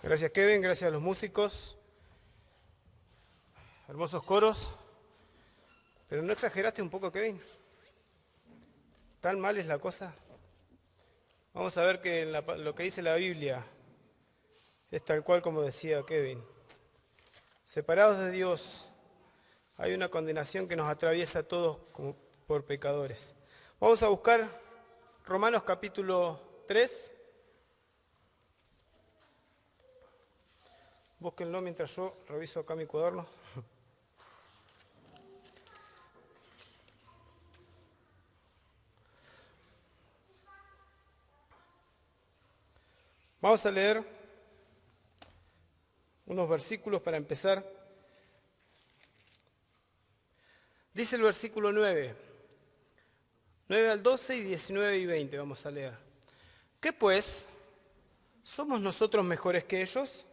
Gracias Kevin, gracias a los músicos, hermosos coros. Pero ¿no exageraste un poco, Kevin? ¿Tan mal es la cosa? Vamos a ver que lo que dice la Biblia es tal cual como decía Kevin. Separados de Dios, hay una condenación que nos atraviesa a todos como por pecadores. Vamos a buscar Romanos capítulo 3. Búsquenlo mientras yo reviso acá mi cuaderno. Vamos a leer unos versículos para empezar. Dice el versículo 9 al 12 y 19 y 20 vamos a leer. ¿Qué pues? ¿Somos nosotros mejores que ellos?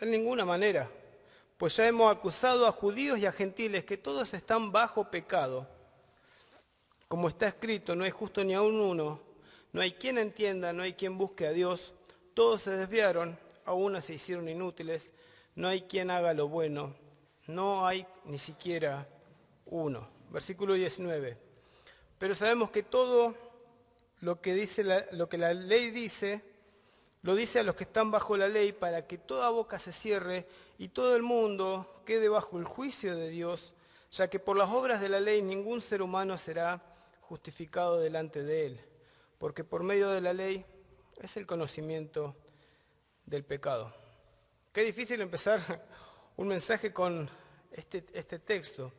En ninguna manera, pues ya hemos acusado a judíos y a gentiles que todos están bajo pecado. Como está escrito, no hay justo ni aun uno, no hay quien entienda, no hay quien busque a Dios. Todos se desviaron, a una se hicieron inútiles, no hay quien haga lo bueno, no hay ni siquiera uno. Versículo 19. Pero sabemos que todo lo que la ley dice, lo dice a los que están bajo la ley, para que toda boca se cierre y todo el mundo quede bajo el juicio de Dios, ya que por las obras de la ley ningún ser humano será justificado delante de él, porque por medio de la ley es el conocimiento del pecado. Qué difícil empezar un mensaje con este texto.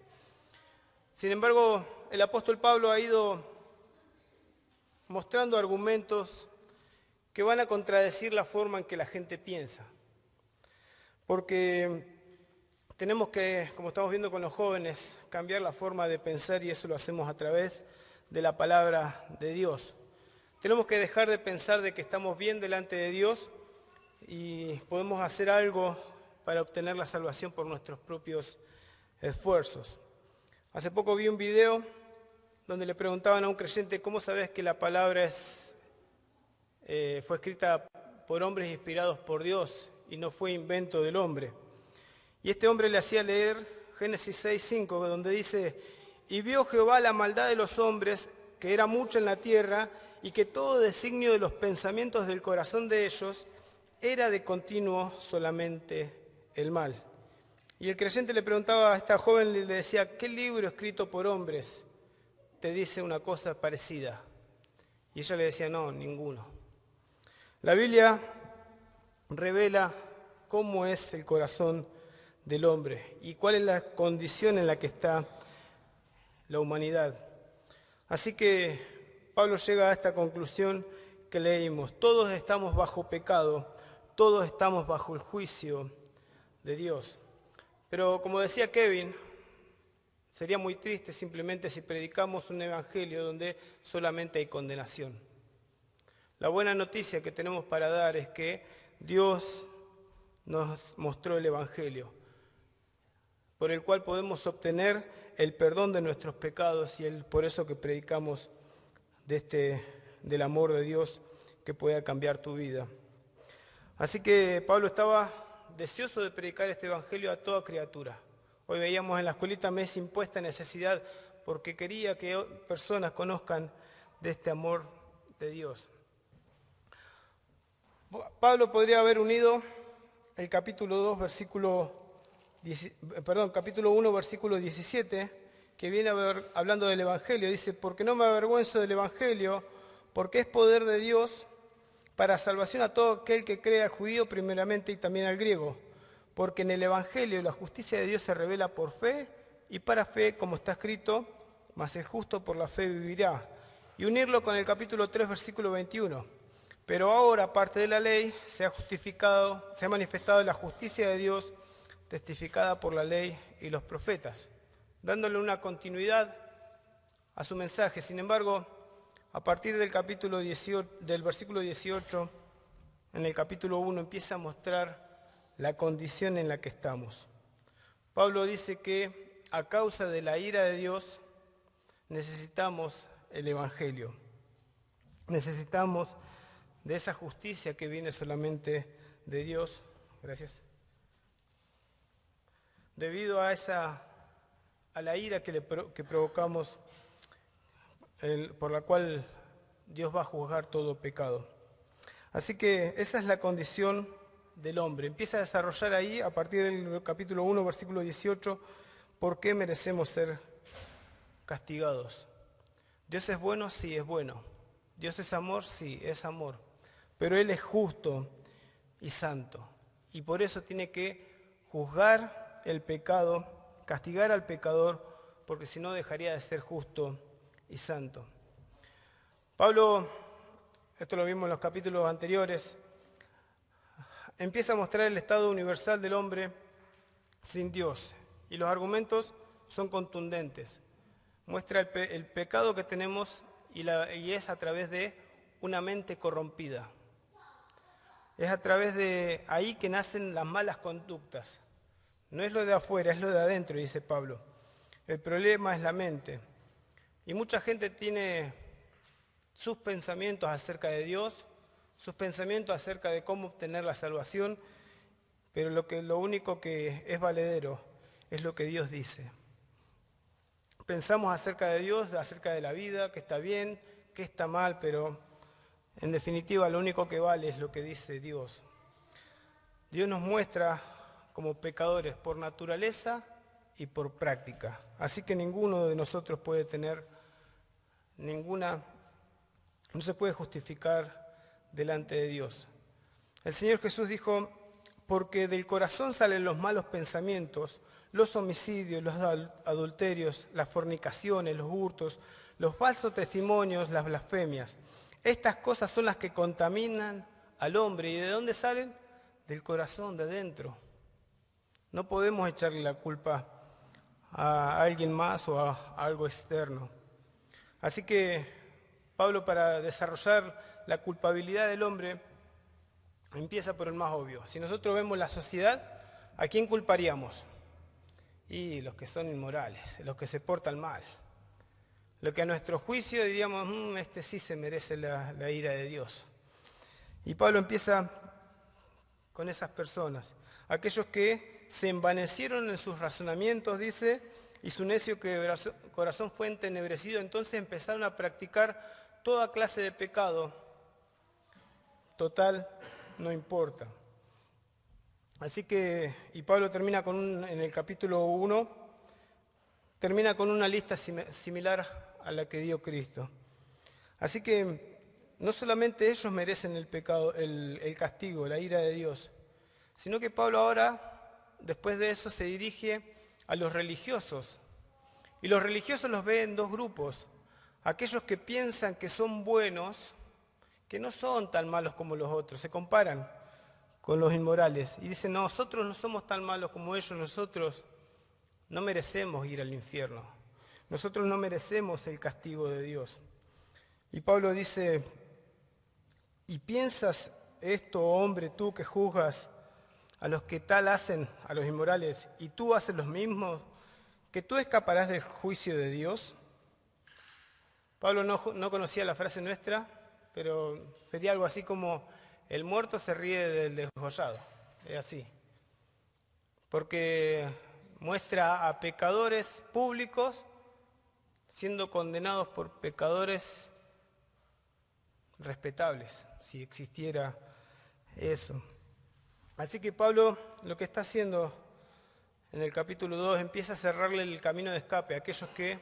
Sin embargo, el apóstol Pablo ha ido mostrando argumentos que van a contradecir la forma en que la gente piensa. Porque tenemos que, como estamos viendo con los jóvenes, cambiar la forma de pensar y eso lo hacemos a través de la palabra de Dios. Tenemos que dejar de pensar de que estamos bien delante de Dios y podemos hacer algo para obtener la salvación por nuestros propios esfuerzos. Hace poco vi un video donde le preguntaban a un creyente, ¿cómo sabes que la palabra fue escrita por hombres inspirados por Dios y no fue invento del hombre? Y este hombre le hacía leer Génesis 6:5, donde dice, y vio Jehová la maldad de los hombres, que era mucha en la tierra, y que todo designio de los pensamientos del corazón de ellos era de continuo solamente el mal. Y el creyente le preguntaba a esta joven, le decía, ¿qué libro escrito por hombres te dice una cosa parecida? Y ella le decía, no, ninguno. La Biblia revela cómo es el corazón del hombre y cuál es la condición en la que está la humanidad. Así que Pablo llega a esta conclusión que leímos. Todos estamos bajo pecado, todos estamos bajo el juicio de Dios. Pero como decía Kevin, sería muy triste simplemente si predicamos un evangelio donde solamente hay condenación. La buena noticia que tenemos para dar es que Dios nos mostró el evangelio, por el cual podemos obtener el perdón de nuestros pecados y por eso que predicamos del amor de Dios que pueda cambiar tu vida. Así que Pablo estaba deseoso de predicar este evangelio a toda criatura. Hoy veíamos en la escuelita mes impuesta necesidad porque quería que personas conozcan de este amor de Dios. Pablo podría haber unido el capítulo 1, versículo 17, que viene hablando del evangelio. Dice, porque no me avergüenzo del evangelio, porque es poder de Dios para salvación a todo aquel que cree, al judío primeramente y también al griego. Porque en el evangelio la justicia de Dios se revela por fe y para fe, como está escrito, mas el justo por la fe vivirá. Y unirlo con el capítulo 3, versículo 21. Pero ahora, aparte de la ley, se ha manifestado la justicia de Dios, testificada por la ley y los profetas, dándole una continuidad a su mensaje. Sin embargo, a partir del versículo 18, en el capítulo 1 empieza a mostrar la condición en la que estamos. Pablo dice que a causa de la ira de Dios necesitamos el evangelio. Necesitamos de esa justicia que viene solamente de Dios Gracias. Debido a la ira que provocamos, por la cual Dios va a juzgar todo pecado. Así que esa es la condición del hombre. Empieza a desarrollar ahí, a partir del capítulo 1, versículo 18, por qué merecemos ser castigados. Dios es bueno, sí, es bueno. Dios es amor, sí, es amor. Pero Él es justo y santo. Y por eso tiene que juzgar el pecado, castigar al pecador, porque si no dejaría de ser justo y santo. Pablo, esto lo vimos en los capítulos anteriores, empieza a mostrar el estado universal del hombre sin Dios. Y los argumentos son contundentes. Muestra el pecado que tenemos y es a través de una mente corrompida. Es a través de ahí que nacen las malas conductas. No es lo de afuera, es lo de adentro, dice Pablo. El problema es la mente. Y mucha gente tiene sus pensamientos acerca de Dios, sus pensamientos acerca de cómo obtener la salvación, pero lo único que es valedero es lo que Dios dice. Pensamos acerca de Dios, acerca de la vida, que está bien, que está mal, pero en definitiva lo único que vale es lo que dice Dios. Dios nos muestra como pecadores por naturaleza y por práctica. Así que ninguno de nosotros puede tener no se puede justificar delante de Dios. El Señor Jesús dijo, porque del corazón salen los malos pensamientos, los homicidios, los adulterios, las fornicaciones, los hurtos, los falsos testimonios, las blasfemias. Estas cosas son las que contaminan al hombre. ¿Y de dónde salen? Del corazón, de dentro. No podemos echarle la culpa a alguien más o a algo externo. Así que Pablo, para desarrollar la culpabilidad del hombre, empieza por el más obvio. Si nosotros vemos la sociedad, ¿a quién culparíamos? Y los que son inmorales, los que se portan mal. Lo que a nuestro juicio diríamos, este sí se merece la ira de Dios. Y Pablo empieza con esas personas, aquellos que se envanecieron en sus razonamientos, dice, y su necio corazón fue entenebrecido, entonces empezaron a practicar toda clase de pecado. Total, no importa. Así que, y Pablo termina en el capítulo 1, termina con una lista similar a la que dio Cristo. Así que no solamente ellos merecen el pecado, el castigo, la ira de Dios, sino que Pablo ahora, después de eso, se dirige a los religiosos. Y los religiosos los ve en dos grupos. Aquellos que piensan que son buenos, que no son tan malos como los otros, se comparan con los inmorales y dicen, nosotros no somos tan malos como ellos, nosotros no merecemos ir al infierno, nosotros no merecemos el castigo de Dios. Y Pablo dice, ¿y piensas esto, hombre, tú que juzgas a los que tal hacen, a los inmorales, y tú haces los mismos, que tú escaparás del juicio de Dios? Pablo no conocía la frase nuestra, pero sería algo así como, el muerto se ríe del desgollado, es así. Porque muestra a pecadores públicos siendo condenados por pecadores respetables, si existiera eso. Así que Pablo lo que está haciendo en el capítulo 2 empieza a cerrarle el camino de escape a aquellos que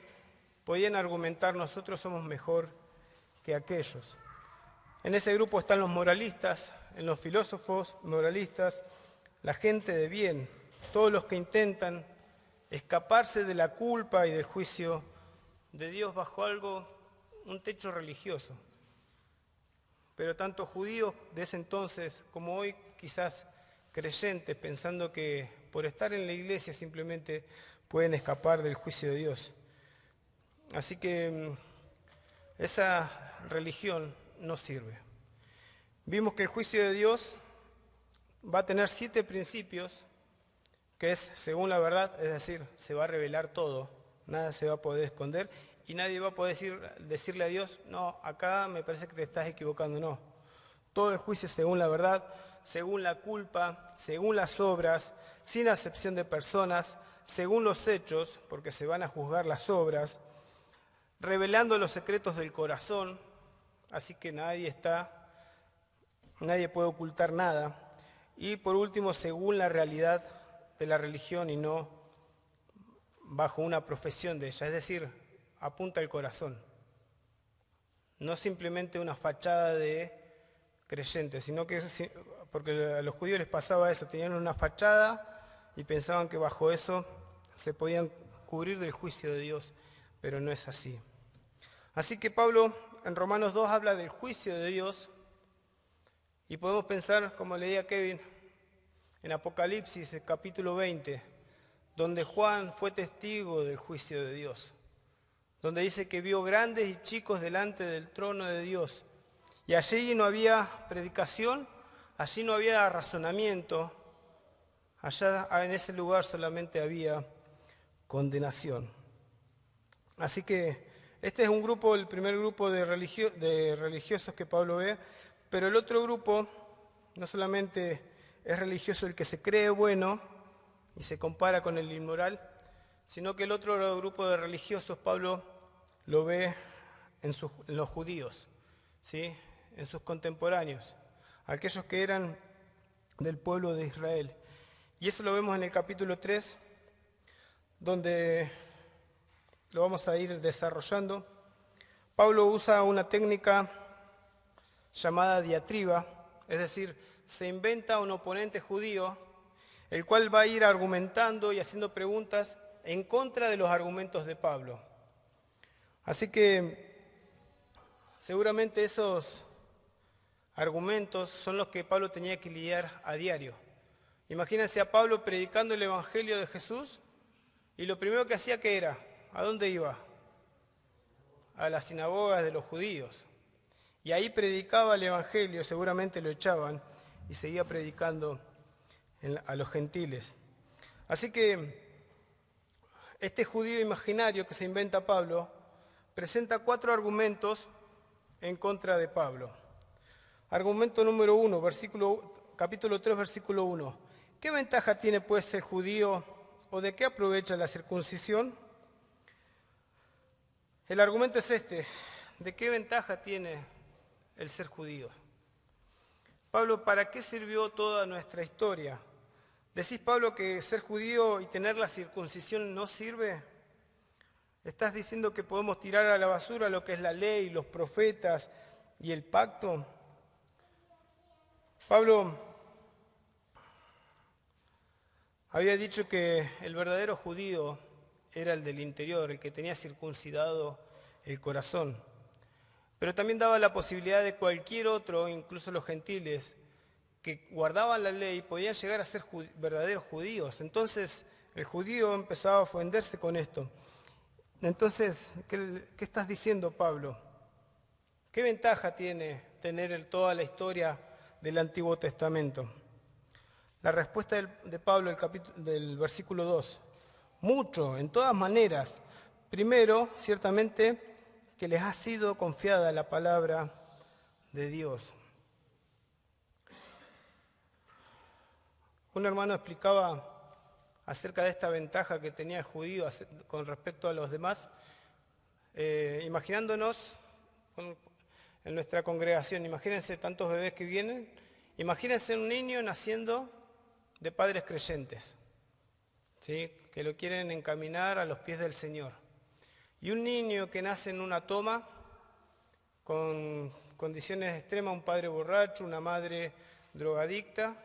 podían argumentar nosotros somos mejor que aquellos. En ese grupo están los moralistas, en los filósofos moralistas, la gente de bien, todos los que intentan escaparse de la culpa y del juicio de Dios bajo un techo religioso. Pero tanto judíos de ese entonces como hoy quizás creyentes pensando que por estar en la iglesia simplemente pueden escapar del juicio de Dios. Así que esa religión no sirve. Vimos que el juicio de Dios va a tener 7 principios, que es según la verdad, es decir, se va a revelar todo, nada se va a poder esconder y nadie va a poder decirle a Dios, no, acá me parece que te estás equivocando, no. Todo el juicio es según la verdad, según la culpa, según las obras, sin acepción de personas, según los hechos, porque se van a juzgar las obras, revelando los secretos del corazón, así que nadie puede ocultar nada. Y por último, según la realidad de la religión y no bajo una profesión de ella, es decir, apunta al corazón. No simplemente una fachada de creyente, sino que, porque a los judíos les pasaba eso, tenían una fachada y pensaban que bajo eso se podían cubrir del juicio de Dios, pero no es así. Así que Pablo en Romanos 2 habla del juicio de Dios y podemos pensar, como leía Kevin, en Apocalipsis, el capítulo 20, donde Juan fue testigo del juicio de Dios, donde dice que vio grandes y chicos delante del trono de Dios. Y allí no había predicación, allí no había razonamiento, allá en ese lugar solamente había condenación. Así que este es un grupo, el primer grupo de religiosos que Pablo ve, pero el otro grupo no solamente es religioso el que se cree bueno y se compara con el inmoral, sino que el otro grupo de religiosos Pablo lo ve en los judíos, ¿sí? En sus contemporáneos, aquellos que eran del pueblo de Israel. Y eso lo vemos en el capítulo 3, donde lo vamos a ir desarrollando. Pablo usa una técnica llamada diatriba, es decir, se inventa un oponente judío, el cual va a ir argumentando y haciendo preguntas en contra de los argumentos de Pablo. Así que seguramente esos argumentos son los que Pablo tenía que lidiar a diario. Imagínense a Pablo predicando el Evangelio de Jesús y lo primero que hacía, ¿qué era? ¿A dónde iba? A las sinagogas de los judíos. Y ahí predicaba el Evangelio, seguramente lo echaban, y seguía predicando a los gentiles. Así que este judío imaginario que se inventa Pablo presenta 4 argumentos en contra de Pablo. Argumento número 1, capítulo 3, versículo 1. ¿Qué ventaja tiene pues el judío o de qué aprovecha la circuncisión? El argumento es este: ¿de qué ventaja tiene el ser judío? Pablo, ¿para qué sirvió toda nuestra historia? ¿Decís, Pablo, que ser judío y tener la circuncisión no sirve? ¿Estás diciendo que podemos tirar a la basura lo que es la ley, los profetas y el pacto? Pablo había dicho que el verdadero judío era el del interior, el que tenía circuncidado el corazón. Pero también daba la posibilidad de cualquier otro, incluso los gentiles, que guardaban la ley, podían llegar a ser verdaderos judíos. Entonces el judío empezaba a ofenderse con esto. Entonces, ¿qué estás diciendo, Pablo? ¿Qué ventaja tiene tener toda la historia del Antiguo Testamento? La respuesta de Pablo del versículo 2. Mucho, en todas maneras. Primero, ciertamente, que les ha sido confiada la palabra de Dios. Un hermano explicaba acerca de esta ventaja que tenía el judío con respecto a los demás, imaginándonos en nuestra congregación, imagínense tantos bebés que vienen, imagínense un niño naciendo de padres creyentes, ¿sí? Que lo quieren encaminar a los pies del Señor. Y un niño que nace en una toma, con condiciones extremas, un padre borracho, una madre drogadicta.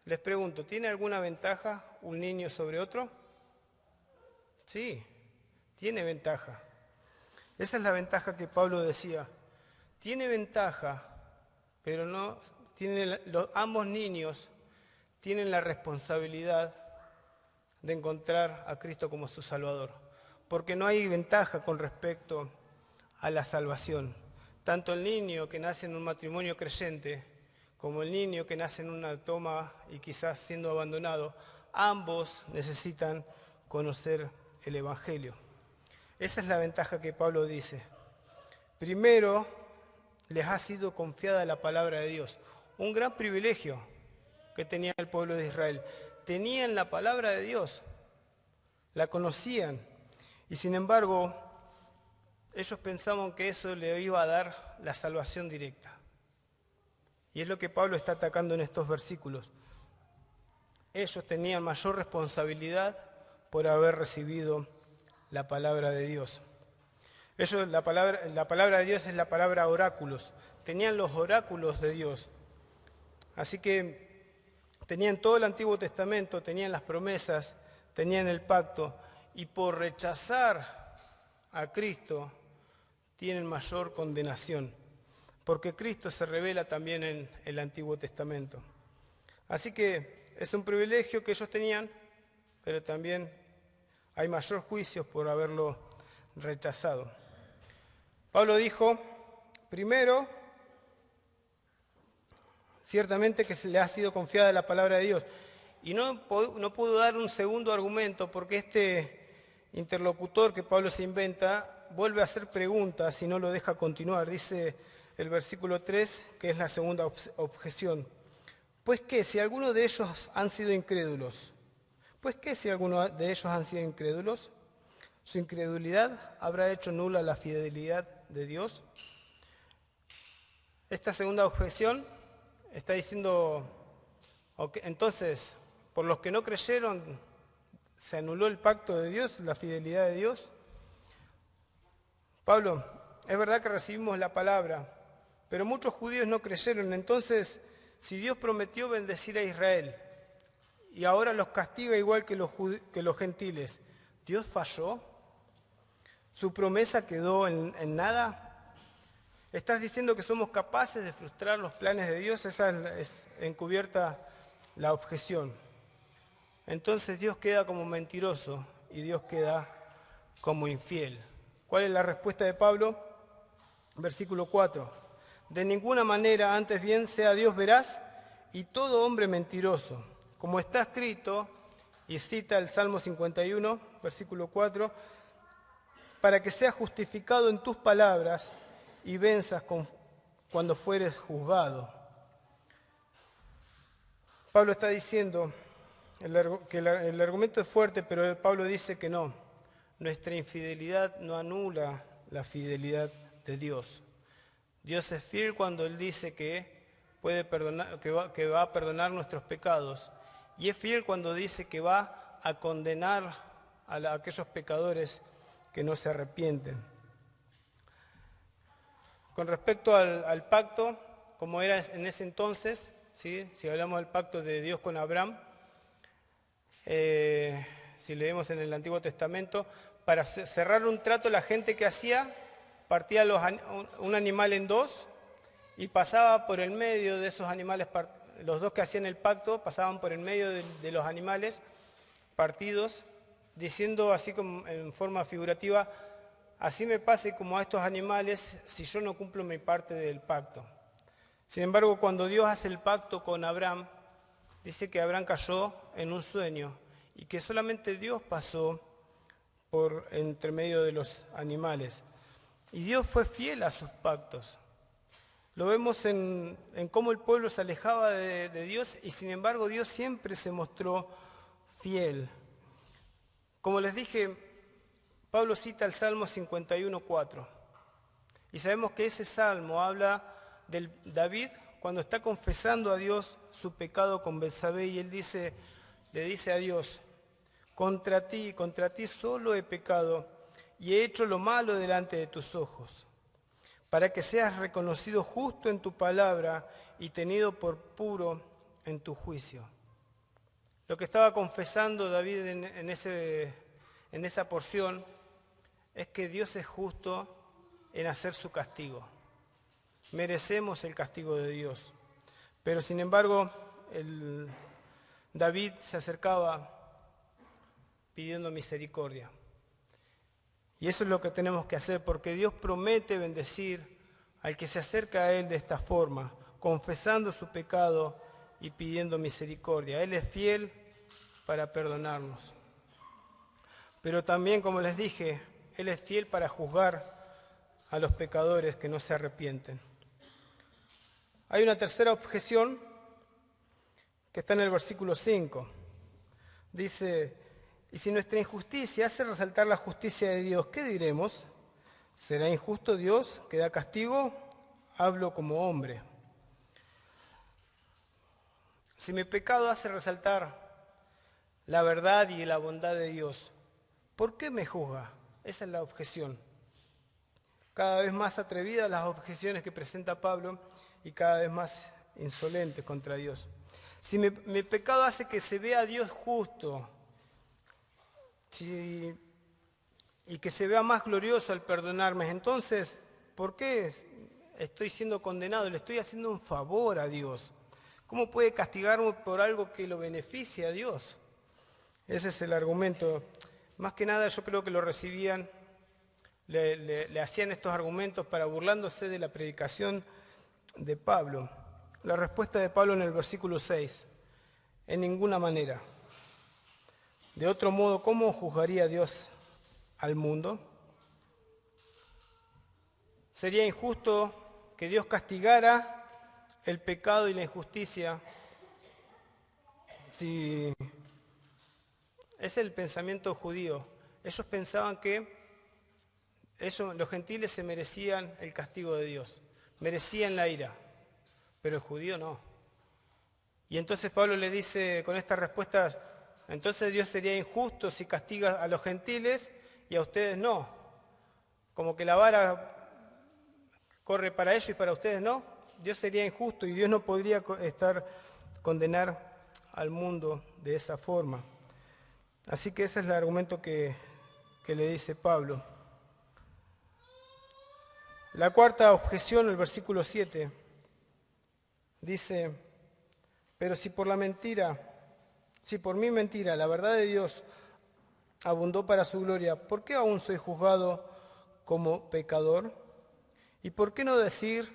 Les pregunto, ¿tiene alguna ventaja un niño sobre otro? Sí, tiene ventaja. Esa es la ventaja que Pablo decía. Tiene ventaja, pero no ambos niños tienen la responsabilidad de encontrar a Cristo como su Salvador, porque no hay ventaja con respecto a la salvación. Tanto el niño que nace en un matrimonio creyente como el niño que nace en una toma y quizás siendo abandonado, ambos necesitan conocer el Evangelio. Esa es la ventaja que Pablo dice. Primero, les ha sido confiada la palabra de Dios. un gran privilegio que tenía el pueblo de Israel. Tenían la palabra de Dios, la conocían, y sin embargo, ellos pensaban que eso le iba a dar la salvación directa. Y es lo que Pablo está atacando en estos versículos. Ellos tenían mayor responsabilidad por haber recibido la palabra de Dios. Ellos, la palabra de Dios es la palabra oráculos. Tenían los oráculos de Dios. Así que tenían todo el Antiguo Testamento, tenían las promesas, tenían el pacto. Y por rechazar a Cristo, tienen mayor condenación. Porque Cristo se revela también en el Antiguo Testamento. Así que es un privilegio que ellos tenían, pero también hay mayor juicio por haberlo rechazado. Pablo dijo, primero, ciertamente que se le ha sido confiada la palabra de Dios. Y no pudo dar un segundo argumento porque este interlocutor que Pablo se inventa vuelve a hacer preguntas y no lo deja continuar. Dice el versículo 3, que es la segunda objeción. Pues qué, si alguno de ellos han sido incrédulos. Pues qué, si alguno de ellos han sido incrédulos. Su incredulidad habrá hecho nula la fidelidad de Dios. Esta segunda objeción está diciendo, okay, entonces, por los que no creyeron, se anuló el pacto de Dios, la fidelidad de Dios. Pablo, es verdad que recibimos la palabra, pero muchos judíos no creyeron. Entonces, si Dios prometió bendecir a Israel y ahora los castiga igual que los gentiles, ¿Dios falló? ¿Su promesa quedó en nada? ¿Estás diciendo que somos capaces de frustrar los planes de Dios? Esa es encubierta la objeción. Entonces Dios queda como mentiroso y Dios queda como infiel. ¿Cuál es la respuesta de Pablo? Versículo 4. De ninguna manera, antes bien, sea Dios veraz y todo hombre mentiroso. Como está escrito, y cita el Salmo 51, versículo 4, para que seas justificado en tus palabras y venzas cuando fueres juzgado. Pablo está diciendo que el argumento es fuerte, pero Pablo dice que no. Nuestra infidelidad no anula la fidelidad de Dios. Dios es fiel cuando Él dice que puede perdonar, que va a perdonar nuestros pecados. Y es fiel cuando dice que va a condenar a aquellos pecadores que no se arrepienten. Con respecto al pacto, como era en ese entonces, ¿sí? Si hablamos del pacto de Dios con Abraham, si leemos en el Antiguo Testamento, para cerrar un trato la gente que hacía, partía un animal en dos y pasaba por el medio de esos animales, los dos que hacían el pacto pasaban por el medio de los animales partidos, diciendo así como en forma figurativa, así me pase como a estos animales si yo no cumplo mi parte del pacto. Sin embargo, cuando Dios hace el pacto con Abraham, dice que Abraham cayó en un sueño y que solamente Dios pasó por entre medio de los animales. Y Dios fue fiel a sus pactos. Lo vemos en cómo el pueblo se alejaba de Dios y sin embargo Dios siempre se mostró fiel. Como les dije, Pablo cita el Salmo 51:4. Y sabemos que ese salmo habla de David cuando está confesando a Dios su pecado con Betsabé y él le dice a Dios, contra ti solo he pecado y he hecho lo malo delante de tus ojos, para que seas reconocido justo en tu palabra y tenido por puro en tu juicio. Lo que estaba confesando David en esa porción es que Dios es justo en hacer su castigo. Merecemos el castigo de Dios. Pero sin embargo, David se acercaba pidiendo misericordia. Y eso es lo que tenemos que hacer, porque Dios promete bendecir al que se acerca a Él de esta forma, confesando su pecado y pidiendo misericordia. Él es fiel para perdonarnos. Pero también, como les dije, Él es fiel para juzgar a los pecadores que no se arrepienten. Hay una tercera objeción que está en el versículo 5. Dice, y si nuestra injusticia hace resaltar la justicia de Dios, ¿qué diremos? ¿Será injusto Dios que da castigo? Hablo como hombre. Si mi pecado hace resaltar la verdad y la bondad de Dios, ¿por qué me juzga? Esa es la objeción. Cada vez más atrevidas las objeciones que presenta Pablo y cada vez más insolentes contra Dios. Si mi pecado hace que se vea a Dios justo y que se vea más glorioso al perdonarme, entonces, ¿por qué estoy siendo condenado? Le estoy haciendo un favor a Dios. ¿Cómo puede castigarme por algo que lo beneficie a Dios? Ese es el argumento. Más que nada yo creo que lo recibían, le hacían estos argumentos para burlándose de la predicación de Pablo. La respuesta de Pablo en el versículo 6, en ninguna manera. De otro modo, ¿cómo juzgaría Dios al mundo? Sería injusto que Dios castigara el pecado y la injusticia. Si es el pensamiento judío, ellos pensaban que los gentiles se merecían el castigo de Dios, merecían la ira, pero el judío no. Y entonces Pablo le dice con estas respuestas, entonces Dios sería injusto si castiga a los gentiles y a ustedes no. Como que la vara corre para ellos y para ustedes no. Dios sería injusto y Dios no podría condenar al mundo de esa forma. Así que ese es el argumento que le dice Pablo. La cuarta objeción, el versículo 7, dice, pero si por mi mentira, la verdad de Dios abundó para su gloria, ¿por qué aún soy juzgado como pecador? ¿Y por qué no decir,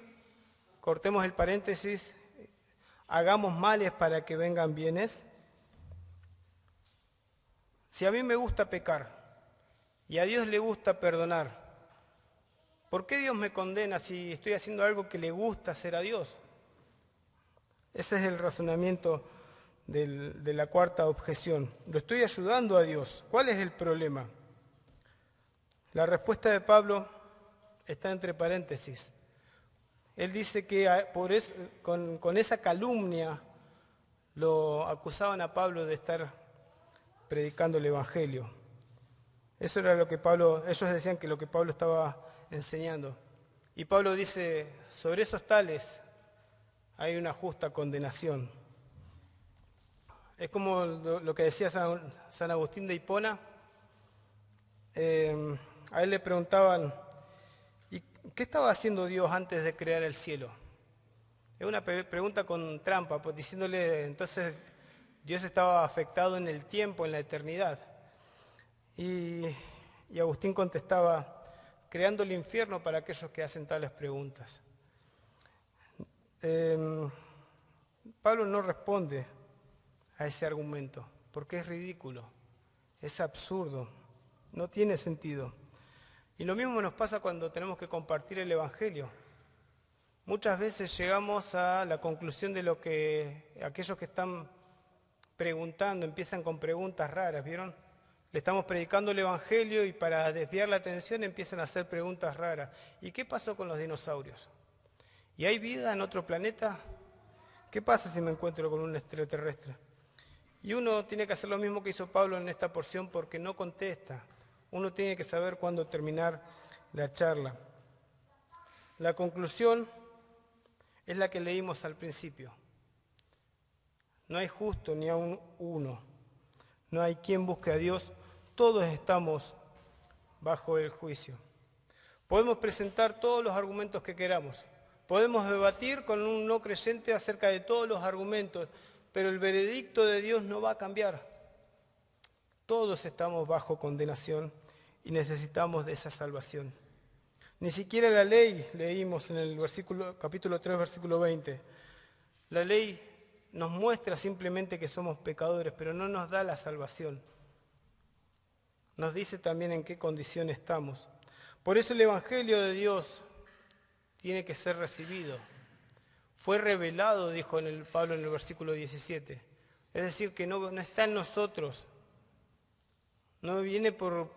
cortemos el paréntesis, hagamos males para que vengan bienes? Si a mí me gusta pecar y a Dios le gusta perdonar, ¿por qué Dios me condena si estoy haciendo algo que le gusta hacer a Dios? Ese es el razonamiento de la cuarta objeción. Lo estoy ayudando a Dios. ¿Cuál es el problema? La respuesta de Pablo está entre paréntesis. Él dice que con esa calumnia lo acusaban a Pablo de estar predicando el Evangelio. Eso era lo que ellos decían que lo que Pablo estaba enseñando. Y Pablo dice, sobre esos tales hay una justa condenación. Es como lo que decía San Agustín de Hipona. A él le preguntaban, ¿y qué estaba haciendo Dios antes de crear el cielo? Es una pregunta con trampa, pues diciéndole, entonces Dios estaba afectado en el tiempo, en la eternidad. Y Agustín contestaba, creando el infierno para aquellos que hacen tales preguntas. Pablo no responde a ese argumento, porque es ridículo, es absurdo, no tiene sentido. Y lo mismo nos pasa cuando tenemos que compartir el Evangelio. Muchas veces llegamos a la conclusión de lo que aquellos que están preguntando empiezan con preguntas raras, ¿vieron? Le estamos predicando el Evangelio y para desviar la atención empiezan a hacer preguntas raras. ¿Y qué pasó con los dinosaurios? ¿Y hay vida en otro planeta? ¿Qué pasa si me encuentro con un extraterrestre? Y uno tiene que hacer lo mismo que hizo Pablo en esta porción porque no contesta. Uno tiene que saber cuándo terminar la charla. La conclusión es la que leímos al principio. No hay justo ni aun uno. No hay quien busque a Dios. Todos estamos bajo el juicio. Podemos presentar todos los argumentos que queramos. Podemos debatir con un no creyente acerca de todos los argumentos, pero el veredicto de Dios no va a cambiar. Todos estamos bajo condenación y necesitamos de esa salvación. Ni siquiera la ley, leímos en el capítulo 3, versículo 20. La ley nos muestra simplemente que somos pecadores, pero no nos da la salvación. Nos dice también en qué condición estamos. Por eso el Evangelio de Dios tiene que ser recibido. Fue revelado, dijo Pablo en el versículo 17. Es decir, que no está en nosotros. No viene por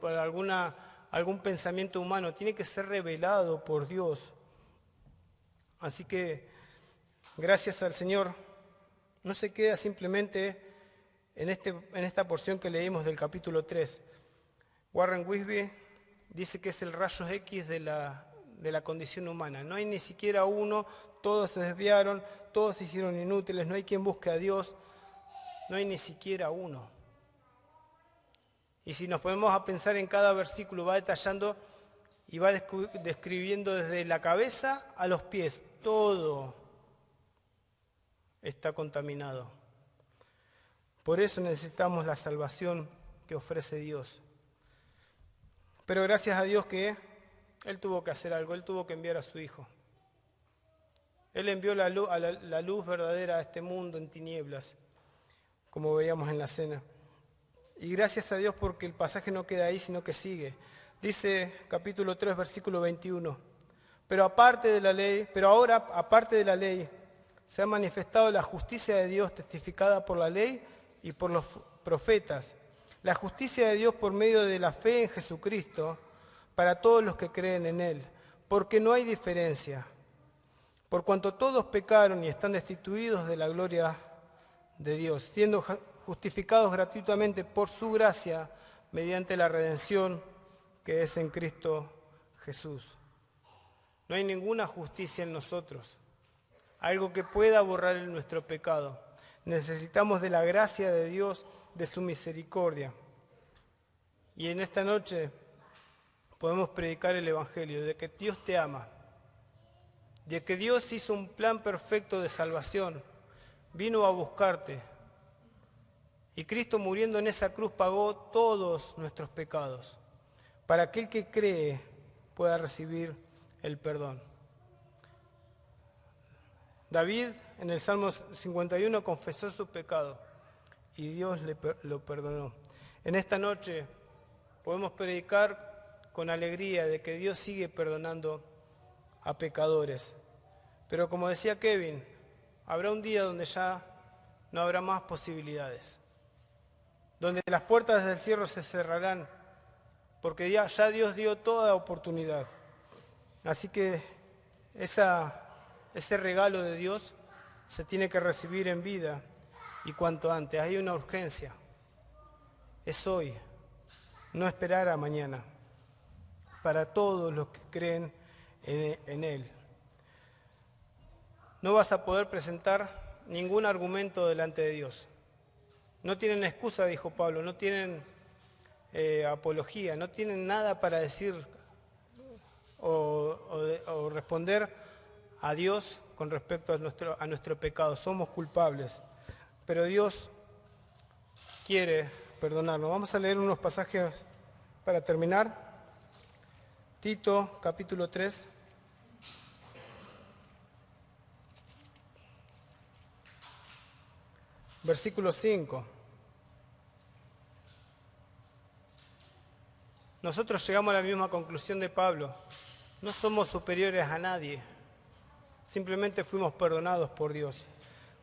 algún pensamiento humano. Tiene que ser revelado por Dios. Así que, gracias al Señor, no se queda simplemente en esta porción que leímos del capítulo 3. Warren Wiersbe dice que es el rayo X de la condición humana. No hay ni siquiera uno, todos se desviaron, todos se hicieron inútiles, no hay quien busque a Dios, no hay ni siquiera uno. Y si nos ponemos a pensar en cada versículo, va detallando y va describiendo desde la cabeza a los pies, todo está contaminado. Por eso necesitamos la salvación que ofrece Dios. Pero gracias a Dios que Él tuvo que hacer algo, Él tuvo que enviar a su Hijo. Él envió la luz verdadera a este mundo en tinieblas, como veíamos en la cena. Y gracias a Dios porque el pasaje no queda ahí, sino que sigue. Dice capítulo 3, versículo 21. Pero ahora, aparte de la ley, se ha manifestado la justicia de Dios testificada por la ley y por los profetas. La justicia de Dios por medio de la fe en Jesucristo para todos los que creen en Él, porque no hay diferencia. Por cuanto todos pecaron y están destituidos de la gloria de Dios, siendo justificados gratuitamente por su gracia mediante la redención que es en Cristo Jesús. No hay ninguna justicia en nosotros, algo que pueda borrar nuestro pecado. Necesitamos de la gracia de Dios, de su misericordia. Y en esta noche podemos predicar el Evangelio de que Dios te ama, de que Dios hizo un plan perfecto de salvación, vino a buscarte. Y Cristo muriendo en esa cruz pagó todos nuestros pecados, para que el que cree pueda recibir el perdón. David en el Salmo 51 confesó su pecado y Dios lo perdonó. En esta noche podemos predicar con alegría de que Dios sigue perdonando a pecadores. Pero como decía Kevin, habrá un día donde ya no habrá más posibilidades, donde las puertas del cielo se cerrarán, porque ya Dios dio toda oportunidad. Así que ese regalo de Dios se tiene que recibir en vida y cuanto antes. Hay una urgencia. Es hoy, no esperar a mañana, para todos los que creen en Él. No vas a poder presentar ningún argumento delante de Dios. No tienen excusa, dijo Pablo, no tienen apología, no tienen nada para decir o responder a Dios con respecto a nuestro pecado. Somos culpables, pero Dios quiere perdonarnos. Vamos a leer unos pasajes para terminar. Tito, capítulo 3. Versículo 5. Nosotros llegamos a la misma conclusión de Pablo. No somos superiores a nadie. Simplemente fuimos perdonados por Dios.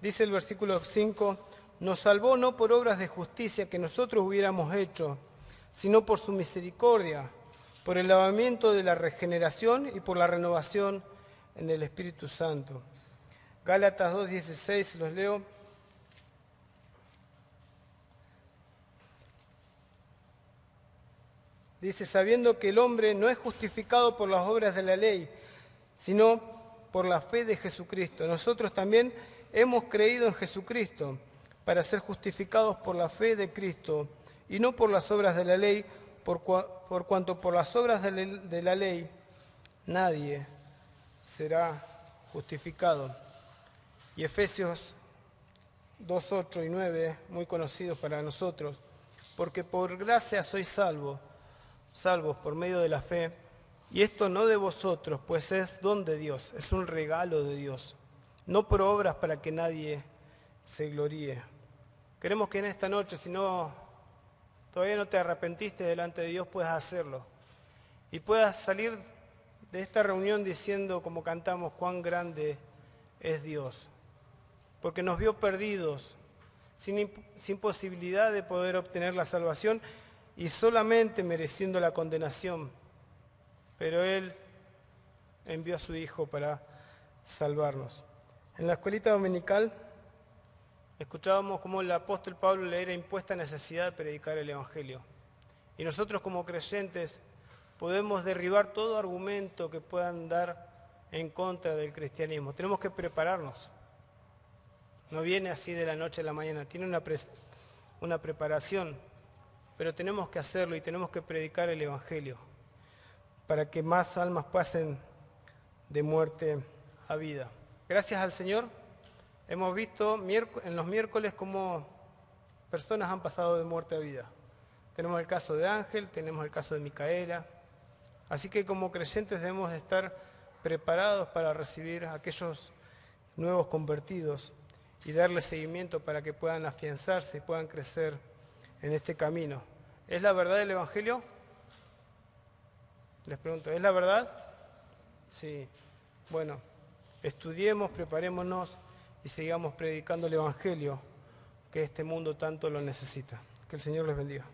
Dice el versículo 5, nos salvó no por obras de justicia que nosotros hubiéramos hecho, sino por su misericordia, por el lavamiento de la regeneración y por la renovación en el Espíritu Santo. Gálatas 2:16, los leo. Dice, sabiendo que el hombre no es justificado por las obras de la ley, sino por la fe de Jesucristo. Nosotros también hemos creído en Jesucristo para ser justificados por la fe de Cristo y no por las obras de la ley, por cuanto por las obras de la ley nadie será justificado. Y Efesios 2:8 y 9, muy conocidos para nosotros, porque por gracia sois salvos por medio de la fe, y esto no de vosotros, pues es don de Dios, es un regalo de Dios, no por obras para que nadie se gloríe. Queremos que en esta noche, si todavía no te arrepentiste delante de Dios, puedas hacerlo, y puedas salir de esta reunión diciendo, como cantamos, cuán grande es Dios, porque nos vio perdidos, sin posibilidad de poder obtener la salvación y solamente mereciendo la condenación. Pero Él envió a su Hijo para salvarnos. En la escuelita dominical escuchábamos cómo el apóstol Pablo le era impuesta necesidad de predicar el Evangelio. Y nosotros como creyentes podemos derribar todo argumento que puedan dar en contra del cristianismo. Tenemos que prepararnos. No viene así de la noche a la mañana, tiene una preparación, pero tenemos que hacerlo y tenemos que predicar el Evangelio para que más almas pasen de muerte a vida. Gracias al Señor, hemos visto en los miércoles cómo personas han pasado de muerte a vida. Tenemos el caso de Ángel, tenemos el caso de Micaela. Así que como creyentes debemos de estar preparados para recibir a aquellos nuevos convertidos y darles seguimiento para que puedan afianzarse y puedan crecer en este camino. ¿Es la verdad del Evangelio? Les pregunto, ¿es la verdad? Sí. Bueno, estudiemos, preparémonos y sigamos predicando el Evangelio, que este mundo tanto lo necesita. Que el Señor les bendiga.